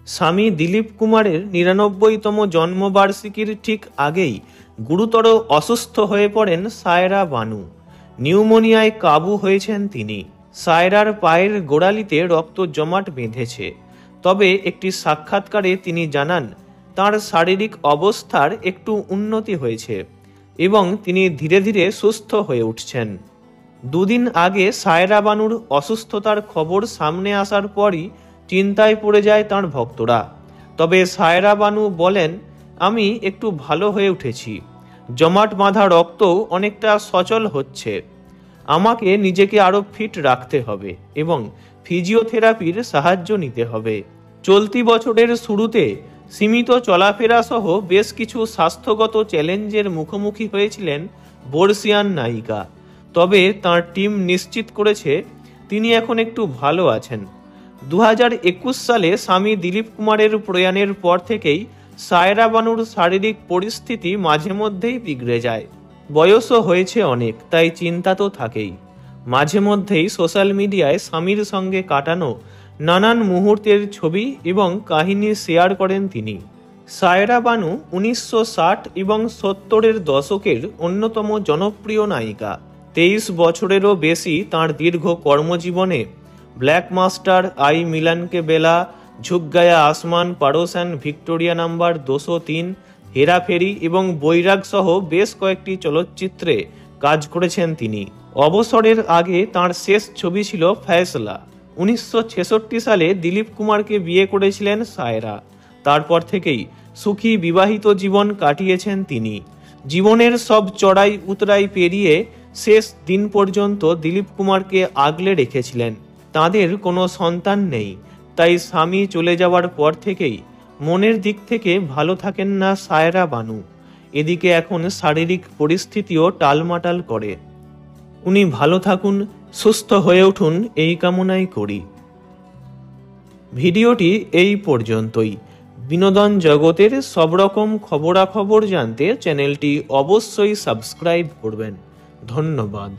স্বামী দিলীপ কুমারের ৯৯তম জন্মবার্ষিকীর ঠিক আগেই গুরুতর অসুস্থ হয়ে পড়েন সায়রা বানু। নিউমোনিয়ায় কাবু হয়েছেন তিনি। সায়রার পায়ের গোড়ালিতে রক্ত জমাট বেঁধেছে। তবে একটি সাক্ষাৎকারে তিনি জানান তাঁর শারীরিক অবস্থার একটু উন্নতি হয়েছে এবং তিনি ধীরে ধীরে সুস্থ হয়ে উঠছেন। দুদিন আগে সায়রা বানুর অসুস্থতার খবর সামনে আসার পরই চিন্তায় পড়ে যায় তাঁর ভক্তরা। তবে সায়রা বানু বলেন, আমি একটু ভালো হয়ে উঠেছি, জমাট বাঁধা রক্তও অনেকটা সচল হচ্ছে। আমাকে নিজেকে আরও ফিট রাখতে হবে এবং ফিজিওথেরাপির সাহায্য নিতে হবে। চলতি বছরের শুরুতে সীমিত চলাফেরা সহ বেশ কিছু স্বাস্থ্যগত চ্যালেঞ্জের মুখোমুখি হয়েছিলেন বর্ষিয়ান নায়িকা। তবে তাঁর টিম নিশ্চিত করেছে তিনি এখন একটু ভালো আছেন। ২০২১ সালে স্বামী দিলীপ কুমারের প্রয়াণের পর থেকেই সায়রা বানুর শারীরিক পরিস্থিতি মাঝে মধ্যেই বিগড়ে যায়। বয়সও হয়েছে অনেক, তাই চিন্তা তো থাকেই। মাঝে মধ্যেই সোশ্যাল মিডিয়ায় স্বামীর সঙ্গে কাটানো নানান মুহূর্তের ছবি এবং কাহিনী শেয়ার করেন তিনি। সায়রা বানু ১৯৬০ এবং ৭০-এর দশকের অন্যতম জনপ্রিয় নায়িকা। ২৩ বছরেরও বেশি তাঁর দীর্ঘ কর্মজীবনে ব্ল্যাক মাস্টার, আই মিলান কে বেলা, ঝুক গায়া আসমান, পাড়োসান, ভিক্টোরিয়া নাম্বার ২০৩, হেরাফেরি এবং বৈরাগ সহ বেশ কয়েকটি চলচ্চিত্রে কাজ করেছেন তিনি। অবসরের আগে তাঁর শেষ ছবি ছিল ফয়সলা। ১৯৬৬ সালে দিলীপ কুমারকে বিয়ে করেছিলেন সায়রা। তারপর থেকেই সুখী বিবাহিত জীবন কাটিয়েছেন তিনি। জীবনের সব চড়াই উতরাই পেরিয়ে শেষ দিন পর্যন্ত দিলীপ কুমারকে আগলে রেখেছিলেন। তাঁদের কোনো সন্তান নেই, তাই স্বামী চলে যাওয়ার পর থেকেই মনের দিক থেকে ভালো থাকেন না সায়রা বানু। এদিকে এখন শারীরিক পরিস্থিতিও টালমাটাল করে। উনি ভালো থাকুন, সুস্থ হয়ে উঠুন, এই কামনাই করি। ভিডিওটি এই পর্যন্তই। বিনোদন জগতের সব রকম খবরাখবর জানতে চ্যানেলটি অবশ্যই সাবস্ক্রাইব করবেন। ধন্যবাদ।